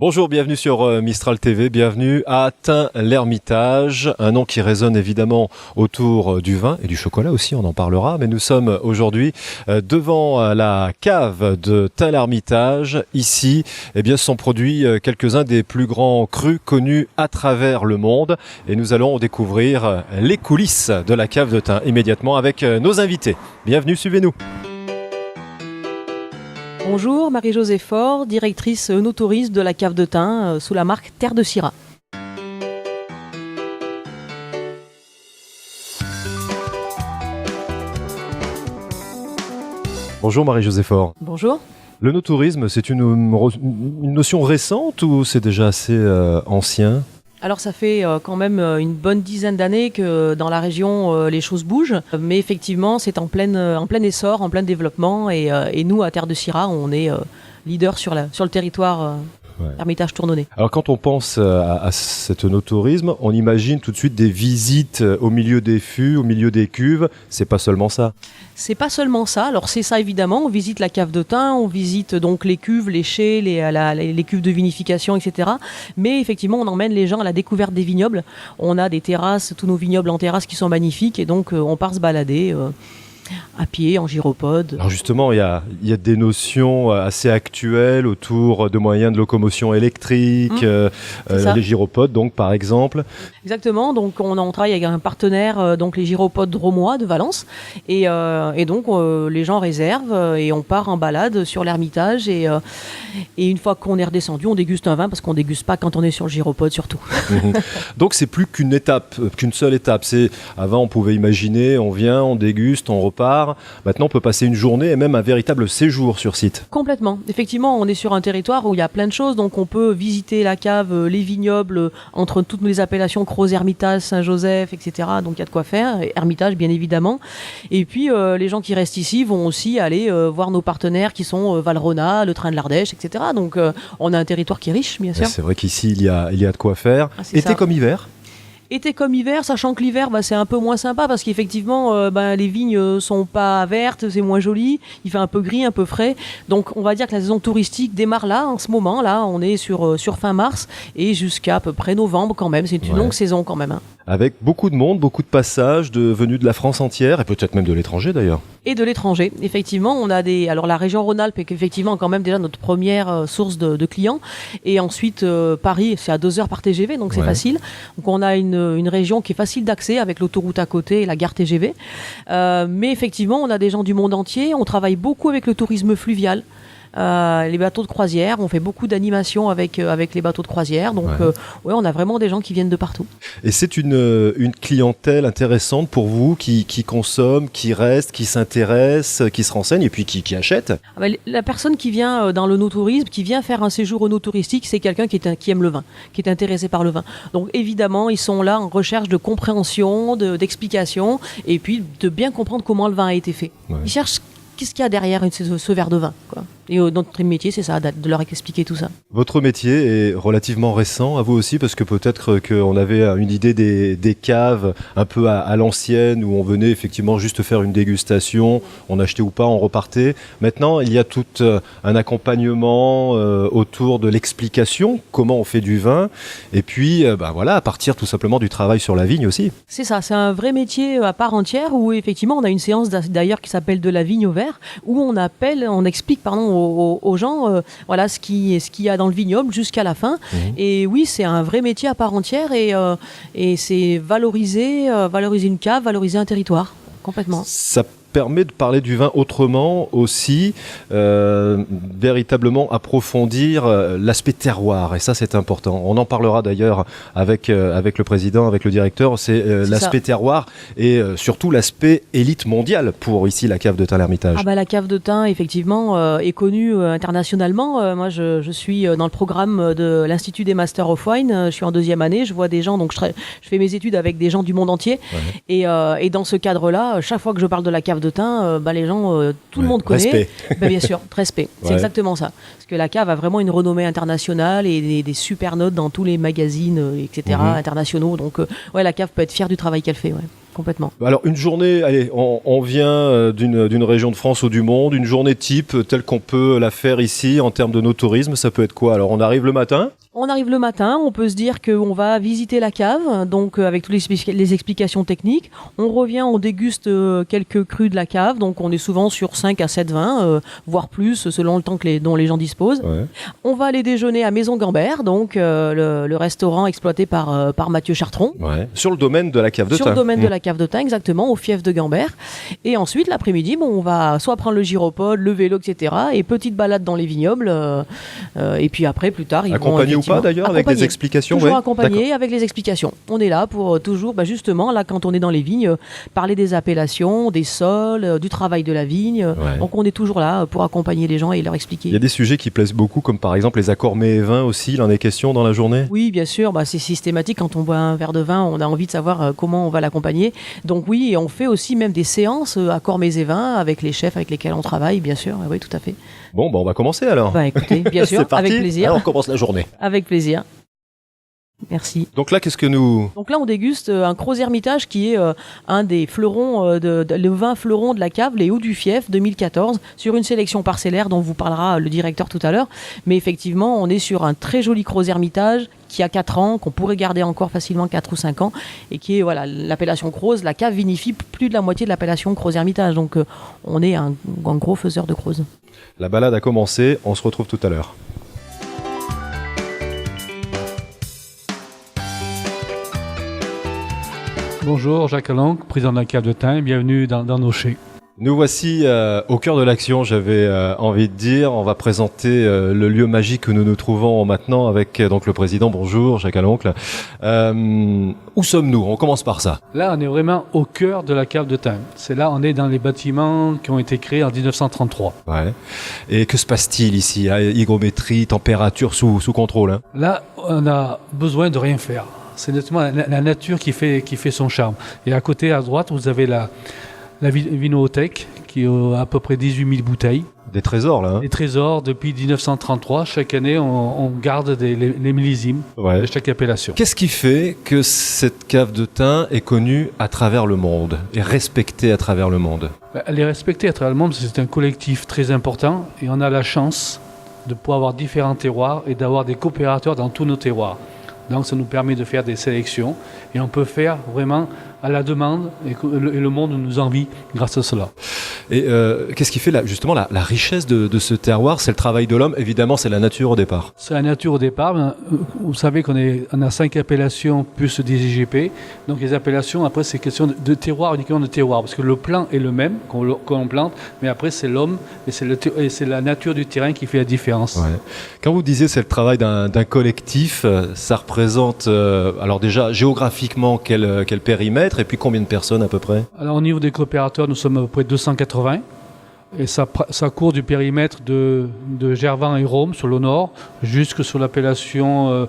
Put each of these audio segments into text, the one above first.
Bonjour, bienvenue sur Mistral TV, bienvenue à Tain-l'Hermitage, un nom qui résonne évidemment autour du vin et du chocolat aussi, on en parlera, mais nous sommes aujourd'hui devant la cave de Tain-l'Hermitage. Ici, sont produits quelques-uns des plus grands crus connus à travers le monde et nous allons découvrir les coulisses de la cave de Tain immédiatement avec nos invités. Bienvenue, suivez-nous. Bonjour, Marie-Josée Faure, directrice œnotourisme de la cave de Tain sous la marque Terre de Syrah. Bonjour Marie-Josée Faure. Bonjour. L'œnotourisme, c'est une notion récente ou c'est déjà assez ancien ? Alors ça fait quand même une bonne dizaine d'années que dans la région les choses bougent, mais effectivement c'est en plein essor, en plein développement et nous à Terre de Syrah on est leader sur le territoire Hermitage Tournonnet. Alors quand on pense à cet œnotourisme, on imagine tout de suite des visites au milieu des fûts, au milieu des cuves, c'est pas seulement ça. C'est pas seulement ça, alors c'est ça évidemment, on visite la cave de Tain, on visite donc les cuves, les chais, les cuves de vinification, etc. Mais effectivement on emmène les gens à la découverte des vignobles, on a des terrasses, tous nos vignobles en terrasse qui sont magnifiques et donc on part se balader à pied, en gyropode. Alors justement, il y a des notions assez actuelles autour de moyens de locomotion électrique, les gyropodes donc par exemple. Exactement, donc on travaille avec un partenaire, donc les gyropodes Dromois de Valence, et donc les gens réservent et on part en balade sur l'Hermitage et une fois qu'on est redescendu, on déguste un vin parce qu'on déguste pas quand on est sur le gyropode surtout. Donc c'est plus qu'une seule étape. Avant on pouvait imaginer, on vient, on déguste, on repart. Maintenant, on peut passer une journée et même un véritable séjour sur site. Complètement. Effectivement, on est sur un territoire où il y a plein de choses. Donc, on peut visiter la cave, les vignobles, entre toutes les appellations Cros Hermitage, Saint-Joseph, etc. Donc, il y a de quoi faire. Hermitage, bien évidemment. Et puis, les gens qui restent ici vont aussi aller voir nos partenaires qui sont Valrhona, le Train de l'Ardèche, etc. Donc, on a un territoire qui est riche, bien sûr. C'est vrai qu'ici, il y a de quoi faire. Été comme hiver. Été comme hiver, sachant que l'hiver c'est un peu moins sympa parce qu'effectivement les vignes sont pas vertes, c'est moins joli, il fait un peu gris, un peu frais. Donc on va dire que la saison touristique démarre là, en ce moment, là on est sur fin mars et jusqu'à à peu près novembre quand même, c'est une longue saison quand même. Avec beaucoup de monde, beaucoup de passages venus de la France entière et peut-être même de l'étranger d'ailleurs. Et de l'étranger, effectivement, on a alors la région Rhône-Alpes est effectivement quand même déjà notre première source de clients et ensuite Paris c'est à 2 heures par TGV donc c'est facile. Donc on a une région qui est facile d'accès avec l'autoroute à côté et la gare TGV. Mais effectivement, on a des gens du monde entier. On travaille beaucoup avec le tourisme fluvial. Les bateaux de croisière, on fait beaucoup d'animations avec les bateaux de croisière. Donc, on a vraiment des gens qui viennent de partout. Et c'est une clientèle intéressante pour vous qui consomme, qui reste, qui s'intéresse, qui se renseigne et puis qui achète. La personne qui vient dans l'œnotourisme, qui vient faire un séjour œnotouristique, c'est quelqu'un qui aime le vin, qui est intéressé par le vin. Donc, évidemment, ils sont là en recherche de compréhension, d'explication et puis de bien comprendre comment le vin a été fait. Ils cherchent qu'est-ce qu'il y a derrière ce verre de vin, quoi. Et notre métier, c'est ça, de leur expliquer tout ça. Votre métier est relativement récent, à vous aussi, parce que peut-être qu'on avait une idée des caves un peu à l'ancienne, où on venait effectivement juste faire une dégustation, on achetait ou pas, on repartait. Maintenant, il y a tout un accompagnement autour de l'explication, comment on fait du vin, et puis à partir tout simplement du travail sur la vigne aussi. C'est ça, c'est un vrai métier à part entière, où effectivement on a une séance d'ailleurs qui s'appelle de la vigne au verre, où on explique aux gens ce qu'il y a dans le vignoble jusqu'à la fin. Et oui, c'est un vrai métier à part entière et c'est valoriser une cave, valoriser un territoire, complètement. Ça permet de parler du vin autrement aussi, véritablement approfondir l'aspect terroir, et ça c'est important. On en parlera d'ailleurs avec le président, avec le directeur, c'est l'aspect terroir et surtout l'aspect élite mondiale pour ici la cave de Tain-l'Hermitage. La cave de Tain effectivement est connue internationalement. Moi je suis dans le programme de l'Institut des Masters of Wine, je suis en 2e année, je vois des gens, donc je fais mes études avec des gens du monde entier et dans ce cadre-là, chaque fois que je parle de la cave de Tain, les gens, tout le monde connaît. Respect. Bien sûr, respect. C'est exactement ça. Parce que la cave a vraiment une renommée internationale et des super notes dans tous les magazines, etc. internationaux. Donc, la cave peut être fière du travail qu'elle fait. complètement. Alors une journée, allez, on vient d'une région de France ou du monde, une journée type telle qu'on peut la faire ici en termes de nos tourismes, ça peut être quoi? Alors on arrive le matin? On arrive le matin, on peut se dire qu'on va visiter la cave, donc avec toutes les explications techniques. On revient, on déguste quelques crus de la cave, donc on est souvent sur 5 à 7 vins, voire plus, selon le temps dont les gens disposent. Ouais. On va aller déjeuner à Maison Gambert, donc le restaurant exploité par Mathieu Chartron. Ouais. Sur le domaine de la cave de Tain. Sur le domaine de la cave de Tain, exactement, au fief de Gambert. Et ensuite, l'après-midi, on va soit prendre le gyropode, le vélo, etc. Et petite balade dans les vignobles. Et puis après, plus tard, ils accompagné vont ou pas d'ailleurs, avec des explications? Toujours ouais. accompagné avec les explications. On est là pour toujours, justement, là, quand on est dans les vignes, parler des appellations, des sols, du travail de la vigne. Ouais. Donc on est toujours là pour accompagner les gens et leur expliquer. Il y a des sujets qui plaisent beaucoup, comme par exemple les accords mets et vins aussi, il en est question dans la journée? Oui, bien sûr, c'est systématique. Quand on boit un verre de vin, on a envie de savoir comment on va l'accompagner. Donc oui, et on fait aussi même des séances accords mets et vins avec les chefs avec lesquels on travaille, bien sûr. Oui, tout à fait. Bon, on va commencer alors. Écoutez, bien sûr, C'est parti. avec plaisir. Alors, on commence la journée. Avec plaisir. Merci. Donc là, qu'est-ce que nous... Donc là, on déguste un Cros Hermitage qui est un des fleurons, le vin fleuron de la cave, les Hauts du Fief 2014, sur une sélection parcellaire dont vous parlera le directeur tout à l'heure. Mais effectivement, on est sur un très joli Cros Hermitage qui a 4 ans, qu'on pourrait garder encore facilement 4 ou 5 ans, et qui est l'appellation Cros. La cave vinifie plus de la moitié de l'appellation Cros Hermitage. Donc on est un gros faiseur de Cros. La balade a commencé, on se retrouve tout à l'heure. Bonjour, Jacques Alonc, président de la cave de Tain, bienvenue dans nos chais. Nous voici au cœur de l'action, j'avais envie de dire. On va présenter le lieu magique où nous nous trouvons maintenant avec donc le président. Bonjour, Jacques Aloncle. Où sommes-nous? On commence par ça. Là, on est vraiment au cœur de la cave de Tain. C'est là, on est dans les bâtiments qui ont été créés en 1933. Ouais. Et que se passe-t-il ici? Hygrométrie, température sous contrôle, hein? Là, on a besoin de rien faire. C'est nettement la nature qui fait son charme. Et à côté, à droite, vous avez la vinothèque qui a à peu près 18 000 bouteilles. Des trésors, là. Hein? Des trésors depuis 1933. Chaque année, on garde les millésimes de chaque appellation. Qu'est-ce qui fait que cette cave de Tain est connue à travers le monde et respectée à travers le monde? Elle est respectée à travers le monde parce que c'est un collectif très important et on a la chance de pouvoir avoir différents terroirs et d'avoir des coopérateurs dans tous nos terroirs. Donc ça nous permet de faire des sélections et on peut faire vraiment à la demande et le monde nous envie grâce à cela. Et qu'est-ce qui fait justement la richesse de ce terroir? C'est le travail de l'homme, évidemment c'est la nature au départ. C'est la nature au départ. Vous savez qu'on a 5 appellations plus des IGP. Donc les appellations, après c'est question de terroir, uniquement de terroir. Parce que le plan est le même qu'on plante, mais après c'est l'homme et c'est la nature du terrain qui fait la différence. Ouais. Quand vous disiez c'est le travail d'un collectif, ça représente alors déjà géographiquement quel périmètre et puis combien de personnes à peu près? Alors au niveau des coopérateurs, nous sommes à peu près 280 et ça court du périmètre de Gervan et Rome sur le nord jusque sur l'appellation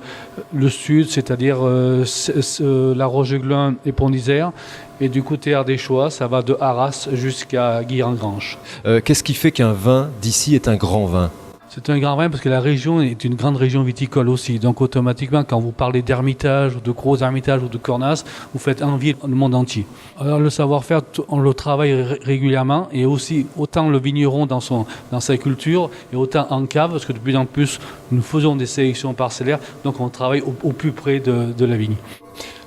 le sud, c'est-à-dire la Roche-Glun et Pont-d'Isère. Et du côté ardéchois, ça va de Arras jusqu'à Guilherand-Grange. Qu'est-ce qui fait qu'un vin d'ici est un grand vin? C'est un grand vin parce que la région est une grande région viticole aussi. Donc automatiquement, quand vous parlez d'Hermitage, ou de Gros Hermitage ou de Cornas, vous faites envier le monde entier. Alors le savoir-faire, on le travaille régulièrement et aussi autant le vigneron dans sa culture et autant en cave parce que de plus en plus nous faisons des sélections parcellaires. Donc on travaille au plus près de la vigne.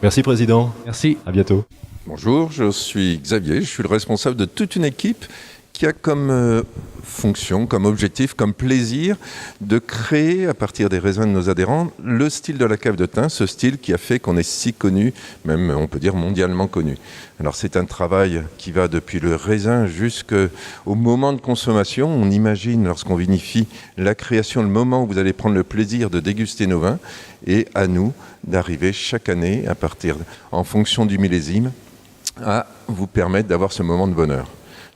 Merci Président. Merci. À bientôt. Bonjour, je suis Xavier, je suis le responsable de toute une équipe qui a comme fonction, comme objectif, comme plaisir de créer à partir des raisins de nos adhérents le style de la cave de Tain, ce style qui a fait qu'on est si connu, même on peut dire mondialement connu. Alors c'est un travail qui va depuis le raisin jusqu'au moment de consommation. On imagine lorsqu'on vinifie la création, le moment où vous allez prendre le plaisir de déguster nos vins et à nous d'arriver chaque année en fonction du millésime à vous permettre d'avoir ce moment de bonheur.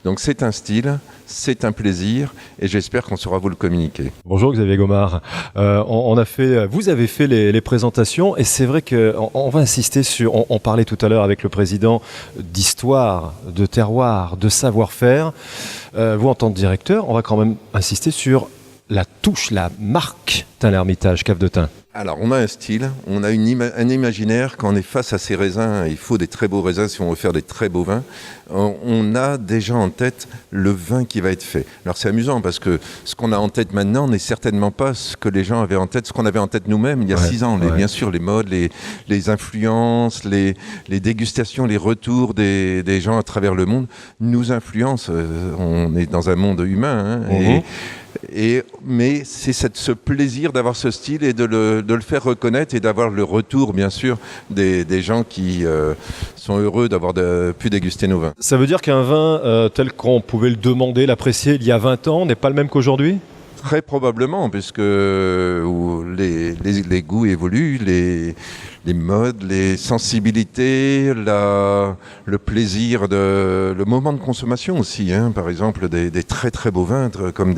Donc c'est un style, c'est un plaisir et j'espère qu'on saura vous le communiquer. Bonjour Xavier Gomard. Vous avez fait les présentations et c'est vrai qu'on va insister sur, on parlait tout à l'heure avec le président d'histoire, de terroir, de savoir-faire. Vous en tant que directeur, on va quand même insister sur la touche, la marque Tain-l'Hermitage, cave de Tain? Alors, on a un style, on a un imaginaire. Quand on est face à ces raisins, il faut des très beaux raisins si on veut faire des très beaux vins. On a déjà en tête le vin qui va être fait. Alors, c'est amusant parce que ce qu'on a en tête maintenant n'est certainement pas ce que les gens avaient en tête, ce qu'on avait en tête nous-mêmes il y a 6 ans. Bien sûr, les modes, les influences, les dégustations, les retours des gens à travers le monde nous influencent. On est dans un monde humain. Mais c'est ce plaisir d'avoir ce style et de le faire reconnaître et d'avoir le retour, bien sûr, des gens qui sont heureux d'avoir pu déguster nos vins. Ça veut dire qu'un vin tel qu'on pouvait le demander, l'apprécier il y a 20 ans, n'est pas le même qu'aujourd'hui ? Très probablement, puisque les goûts évoluent, les modes, les sensibilités, le plaisir, le moment de consommation aussi. Par exemple, des très très beaux vins, comme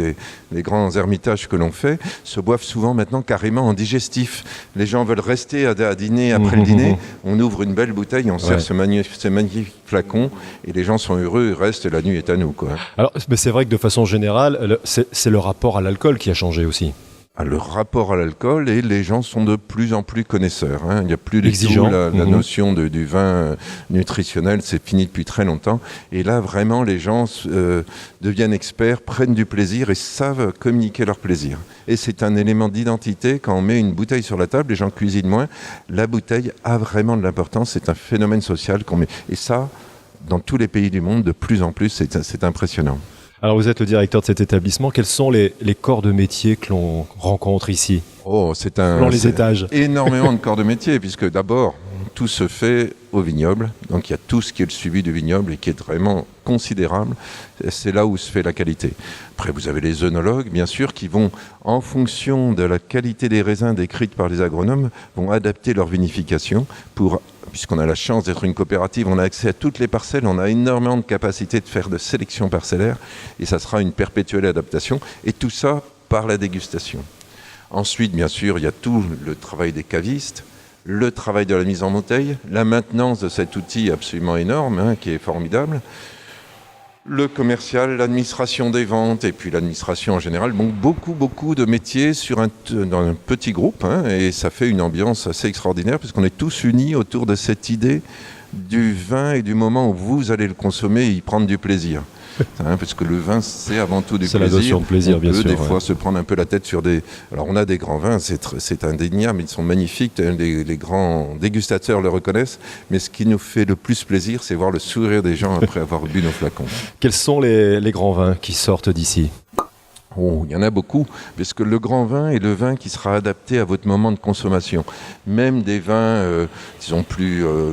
les grands ermitages que l'on fait, se boivent souvent maintenant carrément en digestif. Les gens veulent rester à dîner après le dîner. On ouvre une belle bouteille, on sert ce magnifique flacon, et les gens sont heureux, ils restent, la nuit est à nous, quoi. Alors, mais c'est vrai que de façon générale, c'est le rapport à l'alcool qui a changé aussi. Le rapport à l'alcool, et les gens sont de plus en plus connaisseurs. Il n'y a plus exigeant. La notion du vin nutritionnel, c'est fini depuis très longtemps. Et là, vraiment, les gens deviennent experts, prennent du plaisir et savent communiquer leur plaisir. Et c'est un élément d'identité. Quand on met une bouteille sur la table, les gens cuisinent moins. La bouteille a vraiment de l'importance. C'est un phénomène social qu'on met. Et ça, dans tous les pays du monde, de plus en plus, c'est impressionnant. Alors vous êtes le directeur de cet établissement. Quels sont les corps de métier que l'on rencontre ici ? Selon les étages. Énormément de corps de métier, puisque d'abord, tout se fait au vignoble. Donc il y a tout ce qui est le suivi du vignoble et qui est vraiment considérable. C'est là où se fait la qualité. Après, vous avez les œnologues, bien sûr, qui vont, en fonction de la qualité des raisins décrite par les agronomes, vont adapter leur vinification puisqu'on a la chance d'être une coopérative, on a accès à toutes les parcelles, on a énormément de capacité de faire de sélection parcellaire, et ça sera une perpétuelle adaptation, et tout ça par la dégustation. Ensuite, bien sûr, il y a tout le travail des cavistes, le travail de la mise en bouteille, la maintenance de cet outil absolument énorme, qui est formidable, le commercial, l'administration des ventes et puis l'administration en général. Donc beaucoup de métiers dans un petit groupe, et ça fait une ambiance assez extraordinaire puisqu'on est tous unis autour de cette idée du vin et du moment où vous allez le consommer et y prendre du plaisir. Parce que le vin, c'est avant tout du plaisir. C'est la notion de plaisir, bien sûr. On peut des fois se prendre un peu la tête sur Alors, on a des grands vins, c'est indéniable, ils sont magnifiques, les grands dégustateurs le reconnaissent, mais ce qui nous fait le plus plaisir, c'est voir le sourire des gens après avoir bu nos flacons. Quels sont les grands vins qui sortent d'ici ? Il y en a beaucoup, parce que le grand vin est le vin qui sera adapté à votre moment de consommation. Même des vins, disons,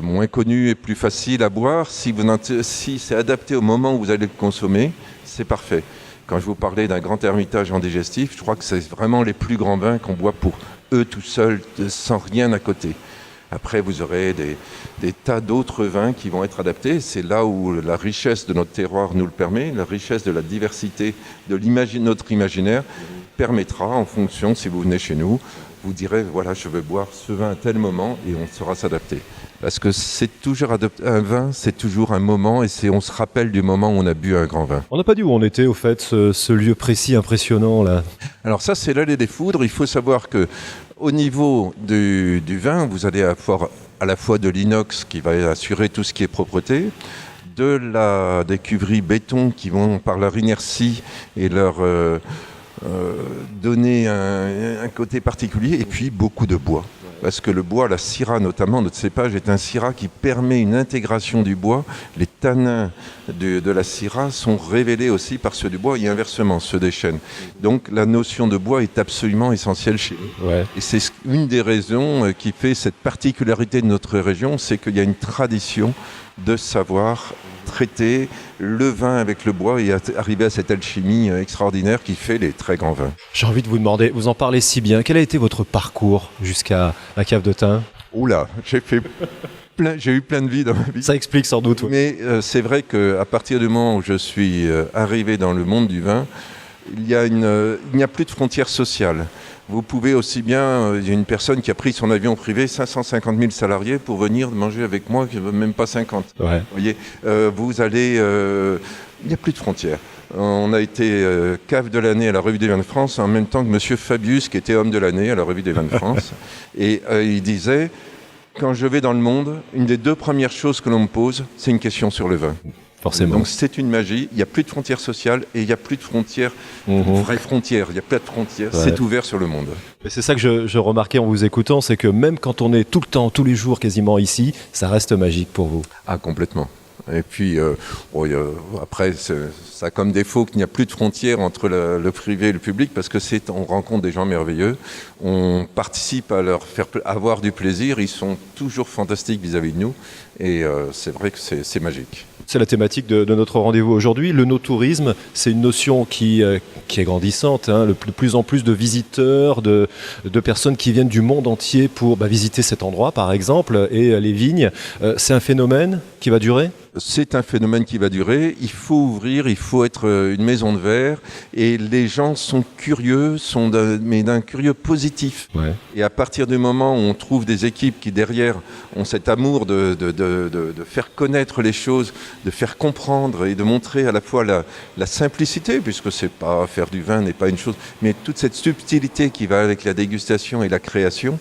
moins connus et plus faciles à boire, si c'est adapté au moment où vous allez le consommer, c'est parfait. Quand je vous parlais d'un grand ermitage en digestif, je crois que c'est vraiment les plus grands vins qu'on boit pour eux tout seuls, sans rien à côté. Après, vous aurez des tas d'autres vins qui vont être adaptés. C'est là où la richesse de notre terroir nous le permet, la richesse de la diversité de notre imaginaire permettra, en fonction, si vous venez chez nous, vous direz, voilà, je veux boire ce vin à tel moment, et on saura s'adapter. Parce que c'est toujours un vin, c'est toujours un moment, et on se rappelle du moment où on a bu un grand vin. On n'a pas dit où on était, au fait, ce lieu précis, impressionnant, là. Alors ça, c'est l'allée des Foudres. Il faut savoir que au niveau du vin, vous allez avoir à la fois de l'inox qui va assurer tout ce qui est propreté, des cuveries béton qui vont, par leur inertie et leur donner un côté particulier, et puis beaucoup de bois. Parce que le bois, la syrah notamment, notre cépage est un syrah qui permet une intégration du bois. Les tanins de la syrah sont révélés aussi par ceux du bois et inversement, ceux des chênes. Donc la notion de bois est absolument essentielle chez nous. Ouais. Et c'est une des raisons qui fait cette particularité de notre région, c'est qu'il y a une tradition de savoir traiter le vin avec le bois et arriver à cette alchimie extraordinaire qui fait les très grands vins. J'ai envie de vous demander, vous en parlez si bien, quel a été votre parcours jusqu'à la cave de Tain ? Oula, j'ai eu plein de vies dans ma vie. Ça explique sans doute. Ouais. Mais c'est vrai qu'à partir du moment où je suis arrivé dans le monde du vin, il n'y a plus de frontières sociales. Vous pouvez aussi bien, il y a une personne qui a pris son avion privé, 550 000 salariés, pour venir manger avec moi, même pas 50. Ouais. Vous voyez, il n'y a plus de frontières. On a été cave de l'année à la Revue des Vins de France en même temps que Monsieur Fabius, qui était homme de l'année à la Revue des Vins de France. Et il disait, quand je vais dans le monde, une des 2 premières choses que l'on me pose, c'est une question sur le vin. Forcément. Donc c'est une magie, il n'y a plus de frontières sociales et il n'y a plus de frontières, vraies frontières, il n'y a pas de frontières, c'est ouvert sur le monde. Et c'est ça que je remarquais en vous écoutant, c'est que même quand on est tout le temps, tous les jours quasiment ici, ça reste magique pour vous. Ah, complètement. Et puis, après, ça a comme défaut qu'il n'y a plus de frontières entre le privé et le public, parce que on rencontre des gens merveilleux, on participe à leur faire avoir du plaisir, ils sont toujours fantastiques vis-à-vis de nous, et c'est vrai que c'est magique. C'est la thématique de notre rendez-vous aujourd'hui. Le no-tourisme, c'est une notion qui est grandissante. De plus en plus de visiteurs, de personnes qui viennent du monde entier pour visiter cet endroit, par exemple, et les vignes. C'est un phénomène qui va durer ? C'est un phénomène qui va durer. Il faut ouvrir, il faut être une maison de verre. Et les gens sont curieux, mais d'un curieux positif. Ouais. Et à partir du moment où on trouve des équipes qui, derrière, ont cet amour de faire connaître les choses, de faire comprendre et de montrer à la fois la simplicité, puisque c'est pas faire du vin n'est pas une chose, mais toute cette subtilité qui va avec la dégustation et la création.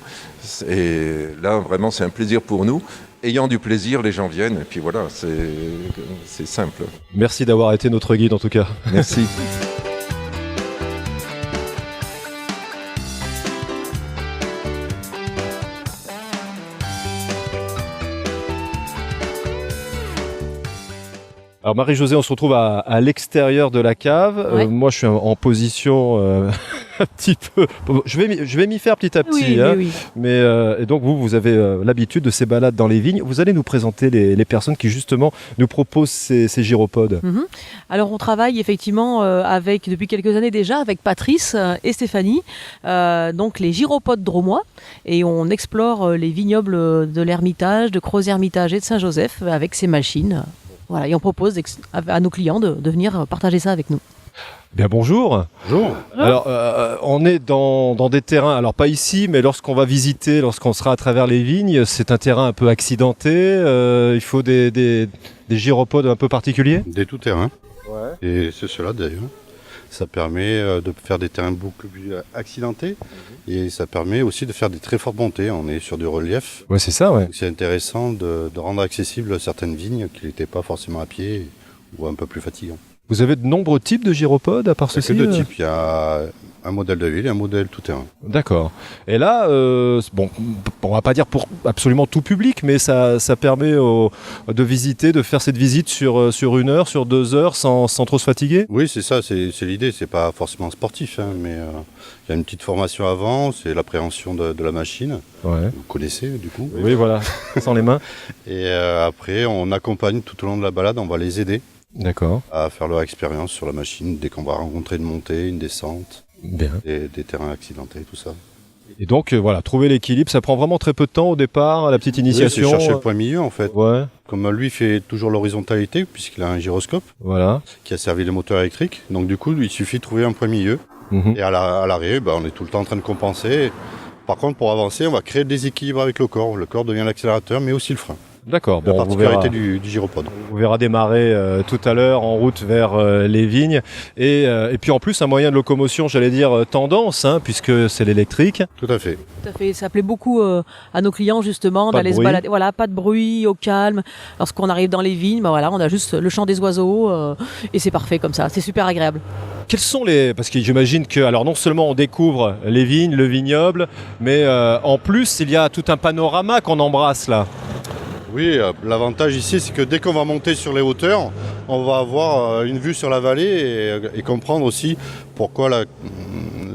Et là, vraiment, c'est un plaisir pour nous. Ayant du plaisir, les gens viennent, et puis voilà, c'est simple. Merci d'avoir été notre guide en tout cas. Merci. Alors Marie-Josée, on se retrouve à l'extérieur de la cave. Ouais. Moi, je suis en position un petit peu... Je vais m'y faire petit à petit. Oui. Mais, et donc, vous avez l'habitude de ces balades dans les vignes. Vous allez nous présenter les personnes qui, justement, nous proposent ces gyropodes. Mm-hmm. Alors, on travaille effectivement depuis quelques années déjà avec Patrice et Stéphanie, donc les gyropodes drômois. Et on explore les vignobles de l'Ermitage, de Crozes-Hermitage et de Saint-Joseph avec ces machines. Voilà, et on propose à nos clients de venir partager ça avec nous. Bien, bonjour. Bonjour. Alors, on est dans des terrains, alors pas ici, mais lorsqu'on va visiter, lorsqu'on sera à travers les vignes, c'est un terrain un peu accidenté. Il faut des gyropodes un peu particuliers. Des tout-terrains. Ouais. Et c'est cela d'ailleurs. Ça permet de faire des terrains beaucoup plus accidentés et ça permet aussi de faire des très fortes montées. On est sur du relief. Ouais, c'est ça, ouais. Donc c'est intéressant de rendre accessibles certaines vignes qui n'étaient pas forcément à pied ou un peu plus fatigants. Vous avez de nombreux types de gyropodes à part ceci ? Il y a que 2 types. Il y a un modèle de ville et un modèle tout-terrain. D'accord. Et là, bon, on va pas dire pour absolument tout public, mais ça permet de visiter, de faire cette visite sur 1 heure, sur 2 heures, sans trop se fatiguer ? Oui, c'est ça, c'est l'idée. C'est pas forcément sportif, mais il y a une petite formation avant, c'est l'appréhension de la machine. Ouais. Vous connaissez, du coup. Oui, voilà, sans les mains. Et après, on accompagne tout au long de la balade, on va les aider. D'accord. À faire leur expérience sur la machine dès qu'on va rencontrer une montée, une descente, des terrains accidentés, tout ça. Et donc voilà, trouver l'équilibre, ça prend vraiment très peu de temps au départ, la petite initiation. Oui, c'est chercher le point milieu en fait. Ouais. Comme lui fait toujours l'horizontalité puisqu'il a un gyroscope, voilà, qui a servi les moteurs électriques. Donc du coup, il suffit de trouver un point milieu. Et à l'arrêt, on est tout le temps en train de compenser. Par contre, pour avancer, on va créer des équilibres avec le corps. Le corps devient l'accélérateur, mais aussi le frein. D'accord. La particularité du gyropode. On verra démarrer tout à l'heure en route vers les vignes. Et puis en plus, un moyen de locomotion, j'allais dire tendance, puisque c'est l'électrique. Tout à fait. Tout à fait. Ça plaît beaucoup à nos clients, justement, d'aller se balader. Voilà, pas de bruit, au calme. Lorsqu'on arrive dans les vignes, voilà, on a juste le chant des oiseaux et c'est parfait comme ça. C'est super agréable. Quels sont parce que j'imagine que, alors non seulement on découvre les vignes, le vignoble, mais en plus, il y a tout un panorama qu'on embrasse là. Oui, l'avantage ici, c'est que dès qu'on va monter sur les hauteurs, on va avoir une vue sur la vallée et comprendre aussi pourquoi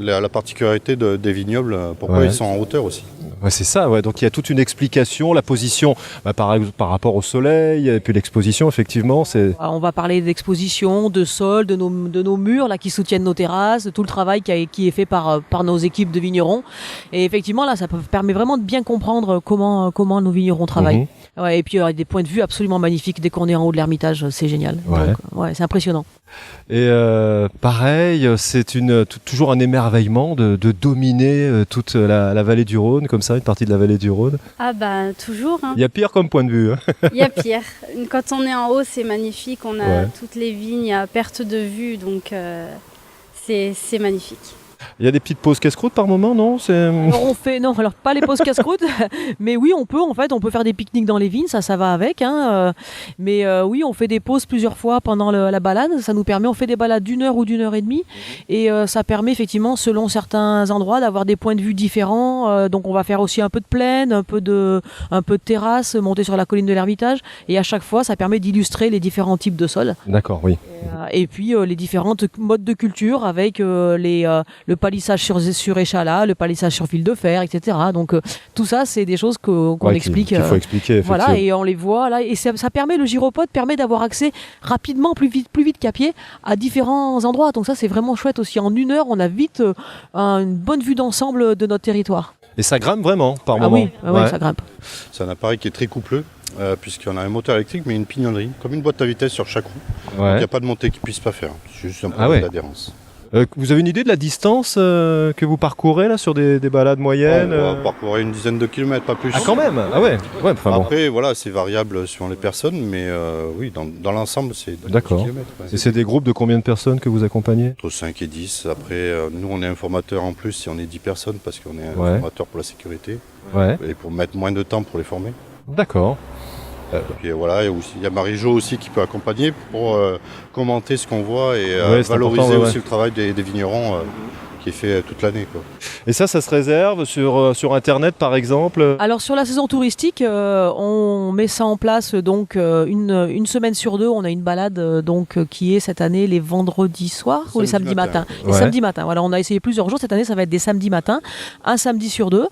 la particularité des vignobles, pourquoi ils sont en hauteur aussi. Ouais, c'est ça, ouais. Donc il y a toute une explication, la position par rapport au soleil, et puis l'exposition, effectivement. On va parler d'exposition, de sol, de nos murs là, qui soutiennent nos terrasses, de tout le travail qui est fait par nos équipes de vignerons. Et effectivement, là, ça permet vraiment de bien comprendre comment nos vignerons travaillent. Ouais, et puis il y a des points de vue absolument magnifiques dès qu'on est en haut de l'Ermitage, c'est génial. Ouais. Donc, c'est impressionnant. Et pareil, c'est toujours un émerveillement de dominer toute la vallée du Rhône, comme ça, une partie de la vallée du Rhône. Ah bah toujours. Hein. Il y a pire comme point de vue. Hein. Il y a pire. Quand on est en haut, c'est magnifique. On a toutes les vignes à perte de vue, donc c'est magnifique. Il y a des petites pauses casse-croûte par moment, non? Alors pas les pauses casse-croûte, mais oui, on peut faire des pique-niques dans les vignes, ça va avec. Hein, mais oui, on fait des pauses plusieurs fois pendant la balade. Ça nous permet, on fait des balades d'1 heure ou d'1 heure et demie, et ça permet effectivement, selon certains endroits, d'avoir des points de vue différents. Donc on va faire aussi un peu de plaine, un peu de terrasse, monter sur la colline de l'Ermitage, et à chaque fois, ça permet d'illustrer les différents types de sols. D'accord, oui. Et puis les différentes modes de culture avec le palissage sur échalas, le palissage sur fil de fer, etc. Donc tout ça, c'est des choses qu'on explique. Qu'il faut expliquer. Voilà, et on les voit là, et ça permet, le gyropode permet d'avoir accès rapidement, plus vite qu'à pied, à différents endroits. Donc ça, c'est vraiment chouette aussi. En 1 heure, on a vite une bonne vue d'ensemble de notre territoire. Et ça grimpe vraiment par moment. Oui, ça grimpe. C'est un appareil qui est très coupleux, puisqu'on a un moteur électrique, mais une pignonnerie, comme une boîte à vitesse sur chaque roue. Donc il n'y a pas de montée qu'il ne puisse pas faire. C'est juste un problème d'adhérence. Vous avez une idée de la distance que vous parcourez là sur des balades moyennes? On va parcourir une dizaine de kilomètres, pas plus. Ah quand même. Ah ouais. Après, voilà, c'est variable suivant les personnes, mais oui, dans l'ensemble, c'est 10 kilomètres. Et c'est des groupes de combien de personnes que vous accompagnez? Entre 5 et 10. Après, nous, on est informateurs en plus, si on est 10 personnes, parce qu'on est informateur pour la sécurité. Et pour mettre moins de temps pour les former. D'accord. Puis voilà, il y a Marie-Jo aussi qui peut accompagner pour commenter ce qu'on voit et valoriser aussi le travail des vignerons qui est fait toute l'année. Et ça se réserve sur Internet par exemple? Alors sur la saison touristique, on met ça en place donc une semaine sur 2. On a une balade qui est cette année les vendredis soirs ou les samedis matins. Les samedis matins. Voilà, on a essayé plusieurs jours. Cette année, ça va être des samedis matins, un samedi sur 2.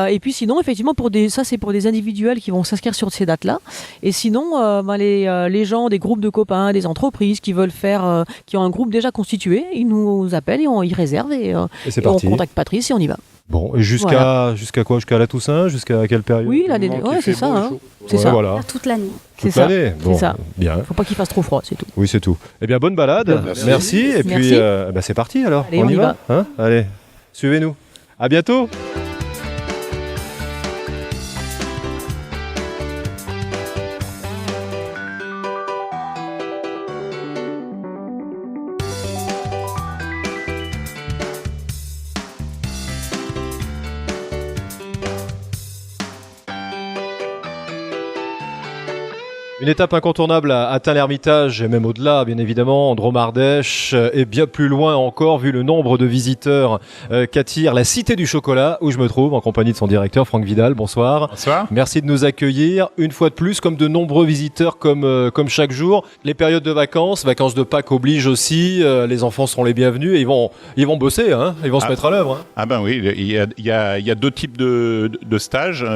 Et puis sinon, effectivement, ça c'est pour des individuels qui vont s'inscrire sur ces dates-là. Et sinon, les gens, des groupes de copains, des entreprises qui veulent faire, qui ont un groupe déjà constitué, ils nous appellent et ils réservent. Et c'est parti. On contacte Patrice et on y va. Bon, et jusqu'à quoi? Jusqu'à la Toussaint? Jusqu'à quelle période? Oui, l'année. C'est ça. Hein. C'est ça. Voilà. Toute l'année. Toute l'année. Bon, c'est ça. Bien. Faut pas qu'il fasse trop froid, c'est tout. Oui, c'est tout. Eh bien, bonne balade. Merci. Et puis, c'est parti alors. Allez, on y va. Hein? Allez, suivez-nous. À bientôt. Une étape incontournable à Tain-l'Hermitage et même au-delà, bien évidemment, en Drôme-Ardèche et bien plus loin encore, vu le nombre de visiteurs qu'attire la Cité du Chocolat, où je me trouve en compagnie de son directeur Franck Vidal. Bonsoir. Bonsoir. Merci de nous accueillir une fois de plus, comme de nombreux visiteurs, comme chaque jour. Les périodes de vacances de Pâques obligent aussi. Les enfants seront les bienvenus et ils vont bosser, hein, ils vont se mettre à l'œuvre. Hein. Ah ben oui, il y a 2 types de stages,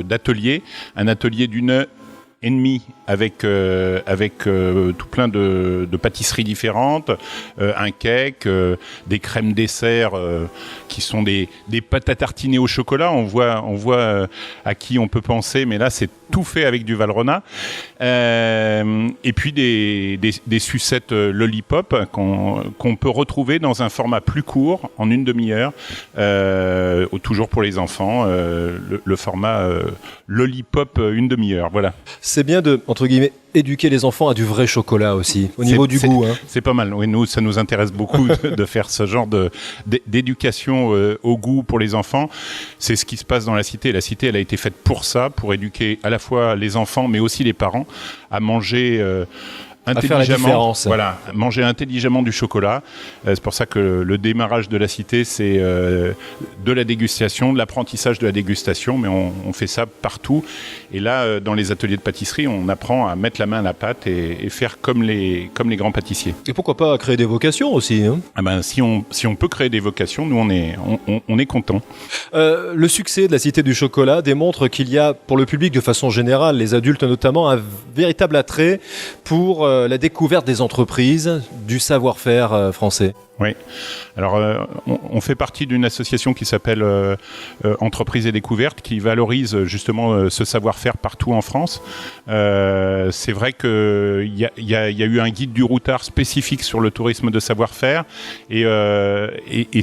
d'ateliers. Un atelier d'1 et demi avec tout plein de pâtisseries différentes, un cake, des crèmes dessert qui sont des pâtes à tartiner au chocolat. On voit à qui on peut penser, mais là c'est tout fait avec du Valrhona. Et puis des sucettes lollipop qu'on peut retrouver dans un format plus court, en 1 demi-heure, toujours pour les enfants, le format lollipop 1 demi-heure. Voilà. C'est bien de, entre guillemets, éduquer les enfants à du vrai chocolat aussi, au niveau du goût. Hein. C'est pas mal. Oui, nous, ça nous intéresse beaucoup de faire ce genre d'éducation au goût pour les enfants. C'est ce qui se passe dans la cité. La cité, elle a été faite pour ça, pour éduquer à la fois les enfants, mais aussi les parents à manger intelligemment, manger intelligemment du chocolat. C'est pour ça que le démarrage de la cité, c'est de la dégustation, de l'apprentissage de la dégustation, mais on fait ça partout. Et là, dans les ateliers de pâtisserie, on apprend à mettre la main à la pâte et faire comme les grands pâtissiers. Et pourquoi pas créer des vocations aussi, hein? Ah ben, si on peut créer des vocations, nous on est contents. Le succès de la Cité du Chocolat démontre qu'il y a, pour le public de façon générale, les adultes notamment, un véritable attrait pour la découverte des entreprises, du savoir-faire français. Oui. Alors, on fait partie d'une association qui s'appelle Entreprises et Découvertes, qui valorise justement ce savoir-faire partout en France. C'est vrai qu'il y a eu un guide du routard spécifique sur le tourisme de savoir-faire, et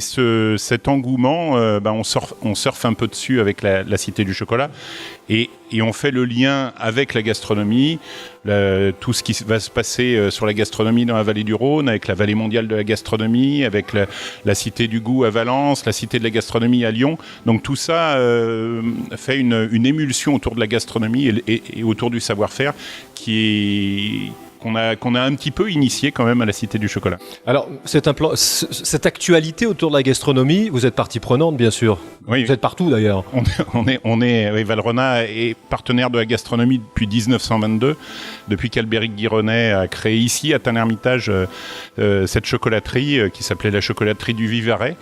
cet engouement, on surfe un peu dessus avec la Cité du Chocolat, et on fait le lien avec la gastronomie, tout ce qui va se passer sur la gastronomie dans la vallée du Rhône, avec la vallée mondiale de la gastronomie, avec la Cité du Goût à Valence, la Cité de la gastronomie à Lyon. Donc tout ça fait une émulsion autour de la gastronomie et autour du savoir-faire qu'on a un petit peu initié quand même à la Cité du Chocolat. Alors, cette actualité autour de la gastronomie, vous êtes partie prenante, bien sûr. Oui. Vous êtes partout, d'ailleurs. Oui, Valrhona est partenaire de la gastronomie depuis 1922, depuis qu'Albéric Guironnet a créé ici, à Tain-l'Hermitage, cette chocolaterie qui s'appelait la chocolaterie du Vivarais.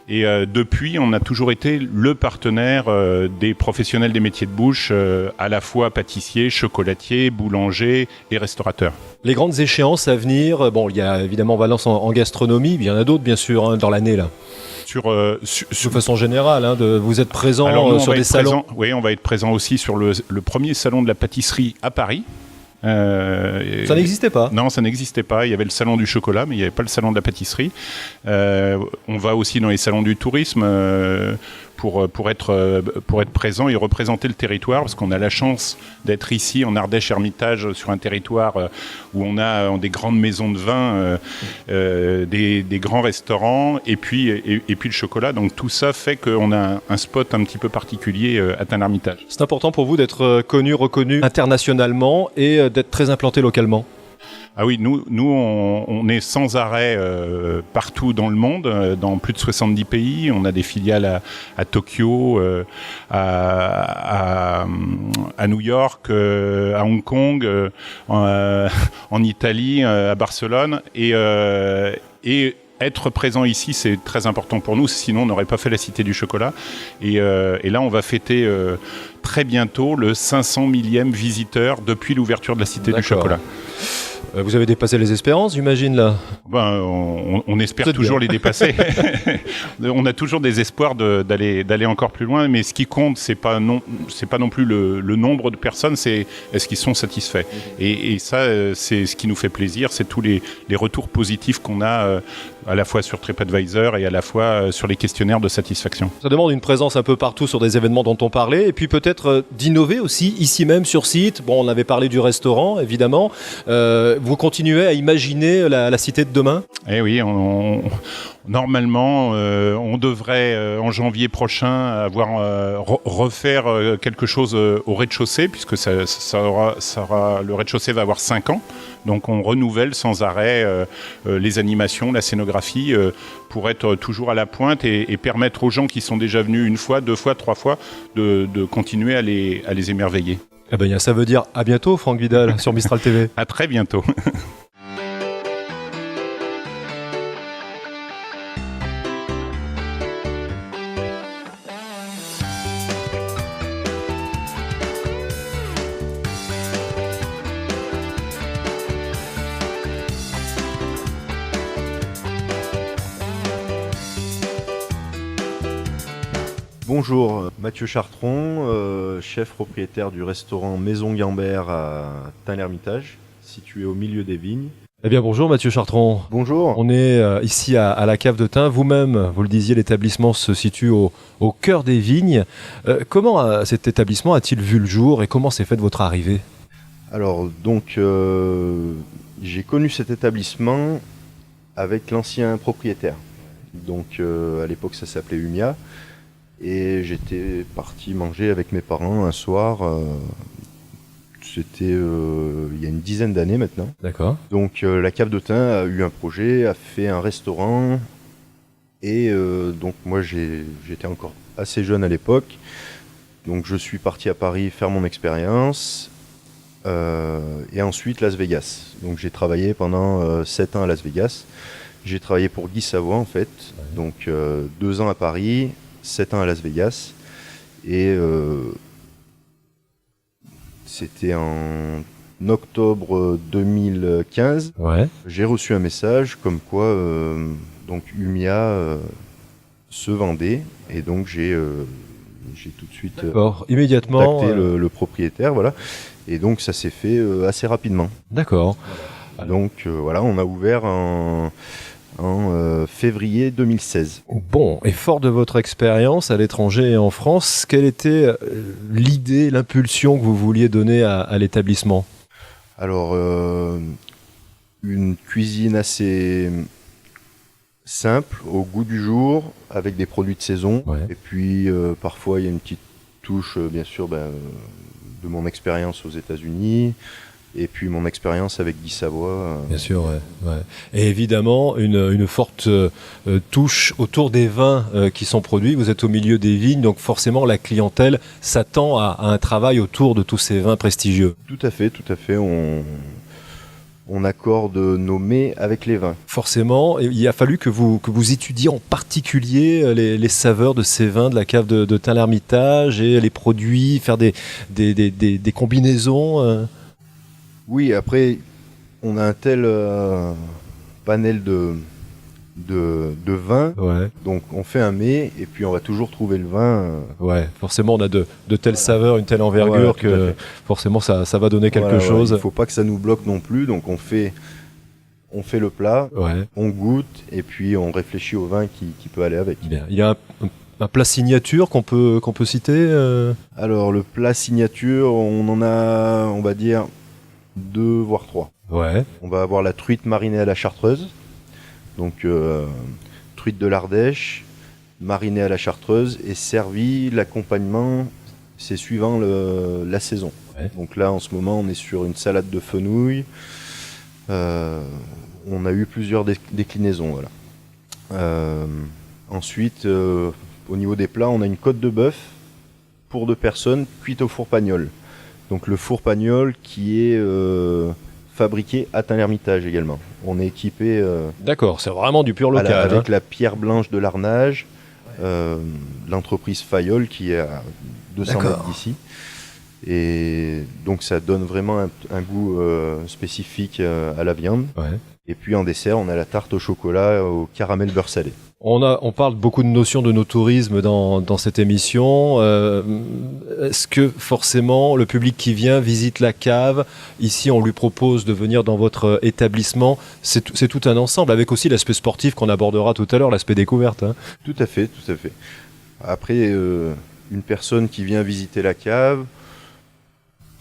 Et depuis, on a toujours été le partenaire des professionnels des métiers de bouche, à la fois pâtissiers, chocolatiers, boulangers et restaurateurs. Les grandes échéances à venir, bon, il y a évidemment Valence en gastronomie, mais il y en a d'autres, bien sûr, hein, dans l'année, là. De façon générale, hein, vous êtes présent sur des salons. Oui, on va être présent aussi sur le premier salon de la pâtisserie à Paris. Ça n'existait pas. Non, ça n'existait pas. Il y avait le salon du chocolat, mais il n'y avait pas le salon de la pâtisserie. On va aussi dans les salons du tourisme pour être présent et représenter le territoire, parce qu'on a la chance d'être ici en Ardèche-Hermitage, sur un territoire où on a des grandes maisons de vin, des grands restaurants, et puis le chocolat. Donc tout ça fait qu'on a un spot un petit peu particulier à Tain-l'Hermitage. C'est important pour vous d'être connu, reconnu internationalement et d'être très implanté localement. Ah oui, nous on est sans arrêt partout dans le monde, dans plus de 70 pays. On a des filiales à Tokyo, à New York, à Hong Kong, en Italie, à Barcelone. Et être présent ici, c'est très important pour nous, sinon on n'aurait pas fait la Cité du Chocolat. Et là, on va fêter très bientôt le 500 millième visiteur depuis l'ouverture de la Cité du Chocolat. Vous avez dépassé les espérances, j'imagine, là. On espère toujours les dépasser. On a toujours des espoirs d'aller encore plus loin, mais ce qui compte, c'est pas non plus le nombre de personnes, c'est est-ce qu'ils sont satisfaits. Et ça, c'est ce qui nous fait plaisir, c'est tous les retours positifs qu'on a à la fois sur TripAdvisor et à la fois sur les questionnaires de satisfaction. Ça demande une présence un peu partout sur des événements dont on parlait, et puis peut-être d'innover aussi, ici même sur site. Bon, on avait parlé du restaurant, évidemment. Vous continuez à imaginer la cité de demain ? Eh oui, normalement, on devrait en janvier prochain refaire quelque chose au rez-de-chaussée, puisque le rez-de-chaussée va avoir 5 ans. Donc on renouvelle sans arrêt les animations, la scénographie, pour être toujours à la pointe et permettre aux gens qui sont déjà venus 1 fois, 2 fois, 3 fois de continuer à les émerveiller. Eh ben, ça veut dire à bientôt, Franck Vidal, sur Mistral TV. À très bientôt. Bonjour, Mathieu Chartron, chef propriétaire du restaurant Maison Gambert à Tain-l'Hermitage, situé au milieu des vignes. Eh bien bonjour Mathieu Chartron. Bonjour. On est ici à la cave de Tain. Vous-même, vous le disiez, l'établissement se situe au cœur des vignes. Comment cet établissement a-t-il vu le jour et comment s'est faite votre arrivée ? Alors donc j'ai connu cet établissement avec l'ancien propriétaire. Donc à l'époque ça s'appelait Umia. Et j'étais parti manger avec mes parents un soir, c'était il y a une dizaine d'années maintenant. D'accord. Donc la cave de Tain a eu un projet, a fait un restaurant, et donc moi j'étais encore assez jeune à l'époque, donc je suis parti à Paris faire mon expérience, et ensuite Las Vegas. Donc j'ai travaillé pendant 7 ans à Las Vegas, j'ai travaillé pour Guy Savoie en fait, donc 2 ans à Paris, 7 ans à Las Vegas, et c'était en octobre 2015, Ouais. j'ai reçu un message comme quoi donc Umia se vendait, et donc j'ai tout de suite D'accord. Immédiatement. contacté le propriétaire, voilà. Et donc ça s'est fait assez rapidement. D'accord. Donc voilà, on a ouvert en février 2016. Bon, et fort de votre expérience à l'étranger et en France, quelle était l'idée, l'impulsion que vous vouliez donner à l'établissement ? Alors, une cuisine assez simple, au goût du jour, avec des produits de saison. Ouais. Et puis, parfois, il y a une petite touche, bien sûr, de mon expérience aux États-Unis. Et puis mon expérience avec Guy Savoy. Bien sûr, ouais. Et évidemment, une forte touche autour des vins qui sont produits. Vous êtes au milieu des vignes, donc forcément la clientèle s'attend à un travail autour de tous ces vins prestigieux. Tout à fait. On accorde nos mets avec les vins. Forcément, il a fallu que vous étudiez en particulier les saveurs de ces vins de la cave de Tain-l'Hermitage et les produits, faire des combinaisons. Oui, après, on a un tel panel de vins, Ouais. donc on fait un mets et puis on va toujours trouver le vin. Ouais, forcément on a de telles saveurs, une telle envergure Voilà, tout à que fait. forcément ça va donner quelque Voilà, chose. Il ne faut pas que ça nous bloque non plus, donc on fait le plat, Ouais, on goûte et puis on réfléchit au vin qui peut aller avec. bien. Il y a un plat signature qu'on peut citer Alors le plat signature, on en a, on va dire, 2 voire 3. Ouais, On va avoir la truite marinée à la chartreuse, donc truite de l'Ardèche, marinée à la chartreuse et servie, l'accompagnement, c'est suivant la saison. Ouais. Donc là, en ce moment, on est sur une salade de fenouil. On a eu plusieurs déclinaisons, voilà. Ensuite, au niveau des plats, on a une côte de bœuf pour 2 personnes, cuite au four pagnol. Donc le four pagnol qui est fabriqué à Tain-l'Hermitage également. On est équipé d'accord, c'est vraiment du pur local. avec la pierre blanche de l'Arnage, l'entreprise Fayol qui est à 200 D'accord. mètres d'ici. Et donc ça donne vraiment un goût spécifique à la viande. Ouais. Et puis en dessert, on a la tarte au chocolat au caramel beurre salé. On parle beaucoup de notions de no-tourisme dans cette émission. Est-ce que forcément le public qui vient visite la cave, ici on lui propose de venir dans votre établissement, c'est tout un ensemble, avec aussi l'aspect sportif qu'on abordera tout à l'heure, l'aspect découverte. Hein. Tout à fait. Après, une personne qui vient visiter la cave,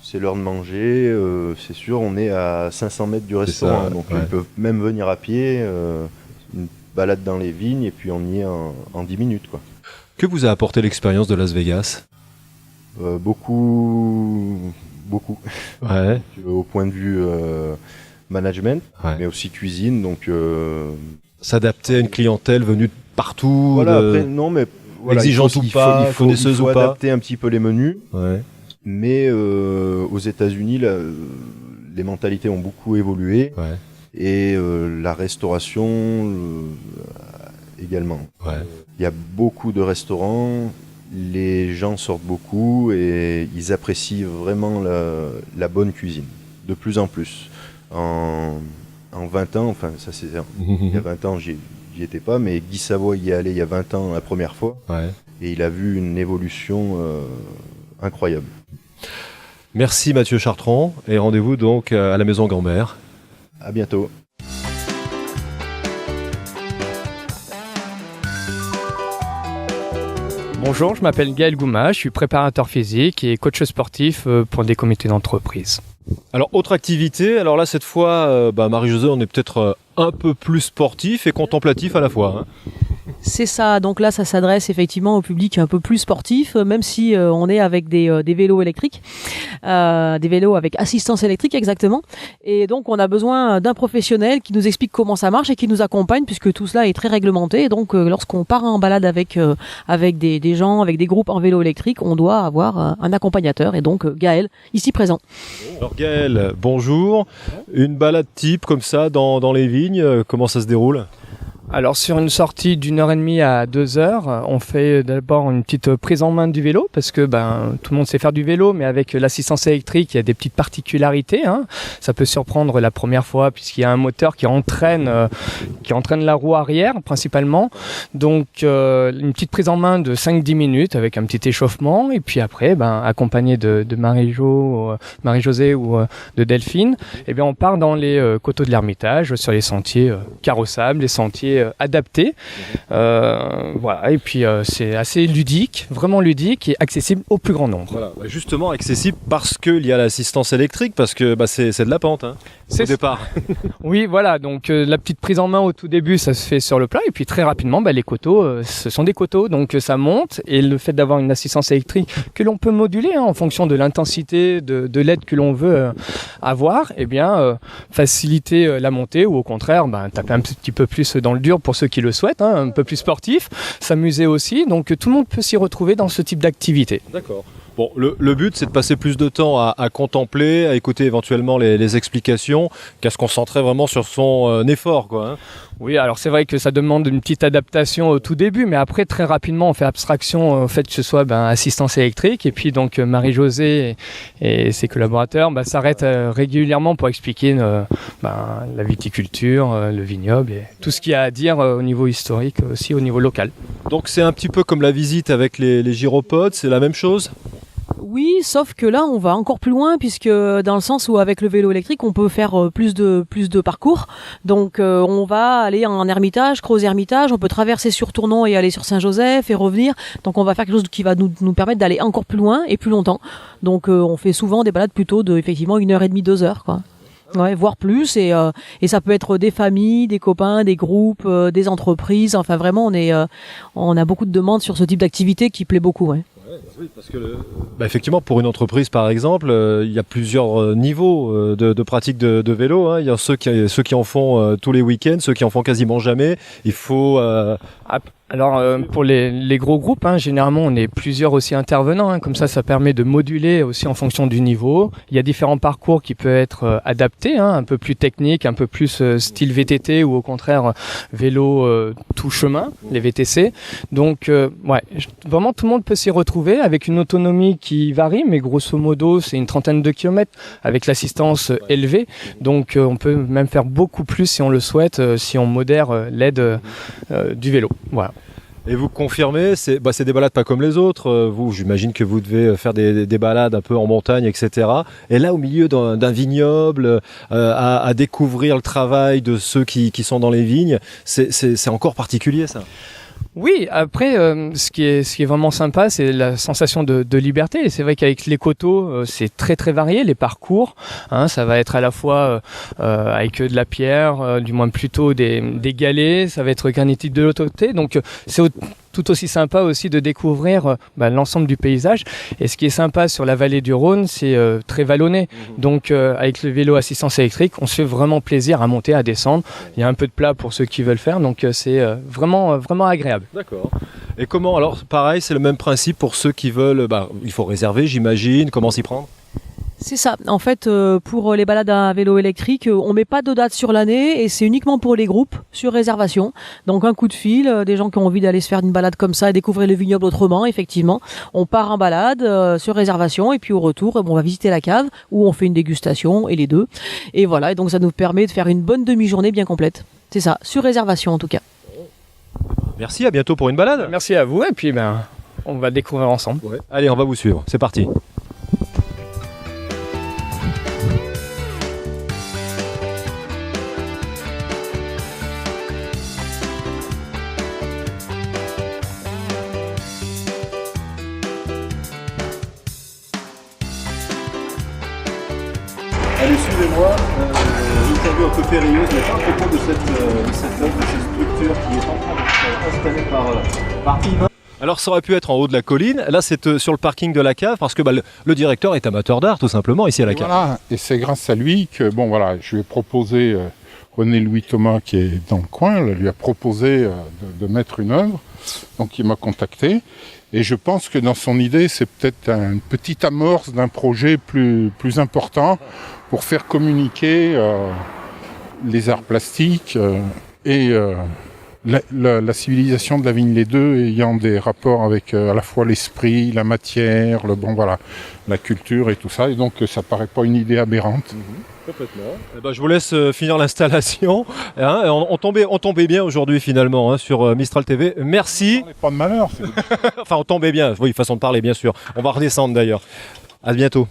c'est l'heure de manger, c'est sûr, on est à 500 mètres du restaurant, ça, donc ouais. ils peuvent même venir à pied, une balade dans les vignes, et puis on y est en 10 minutes, quoi. Que vous a apporté l'expérience de Las Vegas ? Beaucoup, Ouais, au point de vue management, ouais. mais aussi cuisine, donc... S'adapter à une clientèle venue de partout. Voilà, après, non, mais... Voilà, Exigeante ou pas, connaisseuse ou pas. adapter un petit peu les menus. Ouais. Mais aux États-Unis, les mentalités ont beaucoup évolué, Ouais. et la restauration également. Ouais. Il y a beaucoup de restaurants, les gens sortent beaucoup et ils apprécient vraiment la bonne cuisine, de plus en plus. En 20 ans, enfin ça c'est il y a 20 ans, j'y étais pas, mais Guy Savoy y est allé il y a 20 ans la première fois, Ouais. et il a vu une évolution incroyable. Merci Mathieu Chartrand et rendez-vous donc à la Maison Gambert. À bientôt. Bonjour, je m'appelle Gaël Gouma, je suis préparateur physique et coach sportif pour des comités d'entreprise. Alors autre activité, alors là cette fois Marie-Josée, on est peut-être un peu plus sportif et contemplatif à la fois. Hein. C'est ça, donc là ça s'adresse effectivement au public un peu plus sportif, même si on est avec des vélos électriques, des vélos avec assistance électrique exactement, et donc on a besoin d'un professionnel qui nous explique comment ça marche et qui nous accompagne, puisque tout cela est très réglementé, et donc lorsqu'on part en balade avec des gens, avec des groupes en vélo électrique, on doit avoir un accompagnateur, et donc Gaël, ici présent. Alors Gaël, bonjour. Une balade type comme ça dans les vignes, comment ça se déroule ? Alors sur une sortie d'1h30 à 2h, on fait d'abord une petite prise en main du vélo parce que tout le monde sait faire du vélo, mais avec l'assistance électrique, il y a des petites particularités. Ça peut surprendre la première fois puisqu'il y a un moteur qui entraîne la roue arrière principalement. Donc une petite prise en main de 5-10 minutes avec un petit échauffement et puis après, accompagné de Marie-Josée ou de Delphine, on part dans les coteaux de l'Ermitage sur les sentiers carrossables, les sentiers adaptés. Et puis c'est assez ludique, vraiment ludique et accessible au plus grand nombre. Voilà, justement accessible parce qu'il y a l'assistance électrique, parce que c'est de la pente au départ. Oui, voilà, donc la petite prise en main au tout début, ça se fait sur le plat et puis très rapidement, les coteaux, ce sont des coteaux, donc ça monte et le fait d'avoir une assistance électrique que l'on peut moduler en fonction de l'intensité de l'aide que l'on veut avoir, faciliter la montée ou au contraire, taper un petit peu plus dans le dur pour ceux qui le souhaitent, un peu plus sportif, s'amuser aussi, donc tout le monde peut s'y retrouver dans ce type d'activité. D'accord. Bon, le but, c'est de passer plus de temps à contempler, à écouter éventuellement les explications, qu'à se concentrer vraiment sur son effort, quoi. Oui, alors c'est vrai que ça demande une petite adaptation au tout début, mais après, très rapidement, on fait abstraction au fait que ce soit assistance électrique. Et puis, donc, Marie-Josée et ses collaborateurs s'arrêtent régulièrement pour expliquer la viticulture, le vignoble et tout ce qu'il y a à dire au niveau historique, aussi au niveau local. Donc, c'est un petit peu comme la visite avec les gyropodes, c'est la même chose ? Oui, sauf que là, on va encore plus loin puisque dans le sens où avec le vélo électrique, on peut faire plus de parcours. Donc, on va aller en Ermitage, Crozes-Ermitage, on peut traverser sur Tournon et aller sur Saint-Joseph et revenir. Donc, on va faire quelque chose qui va nous permettre d'aller encore plus loin et plus longtemps. Donc, on fait souvent des balades plutôt de effectivement 1h30, 2h, quoi. Ouais, voire plus et ça peut être des familles, des copains, des groupes, des entreprises. Enfin, vraiment, on a beaucoup de demandes sur ce type d'activité qui plaît beaucoup. Ouais. Oui, parce que effectivement, pour une entreprise, par exemple, il y a plusieurs niveaux de pratique de vélo. Il y a ceux qui en font tous les week-ends, ceux qui en font quasiment jamais. Il faut... Alors pour les gros groupes, généralement on est plusieurs aussi intervenants, comme ça permet de moduler aussi en fonction du niveau. Il y a différents parcours qui peuvent être adaptés, un peu plus techniques, un peu plus style VTT ou au contraire vélo tout chemin, les VTC. Donc vraiment tout le monde peut s'y retrouver avec une autonomie qui varie, mais grosso modo c'est une 30aine de kilomètres avec l'assistance élevée. Donc on peut même faire beaucoup plus si on le souhaite, si on modère l'aide du vélo. Voilà. Et vous confirmez, c'est des balades pas comme les autres. Vous, j'imagine que vous devez faire des balades un peu en montagne, etc. Et là, au milieu d'un vignoble, à découvrir le travail de ceux qui sont dans les vignes, c'est encore particulier, ça. Oui, après, ce qui est vraiment sympa, c'est la sensation de liberté. Et c'est vrai qu'avec les coteaux, c'est très très varié, les parcours. Ça va être à la fois avec de la pierre, du moins plutôt des galets, ça va être granitique de l'autre côté. Donc c'est tout aussi sympa aussi de découvrir l'ensemble du paysage. Et ce qui est sympa sur la vallée du Rhône, c'est très vallonné. Donc avec le vélo assistance électrique, on se fait vraiment plaisir à monter, à descendre. Il y a un peu de plat pour ceux qui veulent faire, donc c'est vraiment agréable. D'accord. Et comment, alors pareil, c'est le même principe pour ceux qui veulent, il faut réserver, j'imagine, comment s'y prendre ? C'est ça. En fait, pour les balades à vélo électrique, on met pas de date sur l'année et c'est uniquement pour les groupes sur réservation. Donc un coup de fil, des gens qui ont envie d'aller se faire une balade comme ça et découvrir le vignoble autrement, effectivement. On part en balade sur réservation et puis au retour, on va visiter la cave où on fait une dégustation et les deux. Et voilà, et donc ça nous permet de faire une bonne demi-journée bien complète. C'est ça, sur réservation en tout cas. Merci, à bientôt pour une balade. Merci à vous et puis on va découvrir ensemble. Ouais. Allez, on va vous suivre. C'est parti. Allez, suivez-moi. Interview un peu périlleuse, mais pas à propos de cette œuvre, de cette structure qui est en train d'être installée par Yvain. Alors ça aurait pu être en haut de la colline, là c'est sur le parking de la cave, parce que le directeur est amateur d'art tout simplement ici à la cave. Voilà, et c'est grâce à lui que, je lui ai proposé, René-Louis Thomas qui est dans le coin, lui a proposé de mettre une œuvre, donc il m'a contacté. Et je pense que dans son idée, c'est peut-être une petite amorce d'un projet plus important pour faire communiquer les arts plastiques et la civilisation de la vigne, les deux ayant des rapports avec à la fois l'esprit, la matière, la culture et tout ça, et donc ça paraît pas une idée aberrante. Complètement. Eh ben, je vous laisse finir l'installation. Hein, on tombait bien aujourd'hui finalement sur Mistral TV. Merci. Pas de malheur. Enfin, on tombait bien. Oui, façon de parler, bien sûr. On va redescendre d'ailleurs. À bientôt.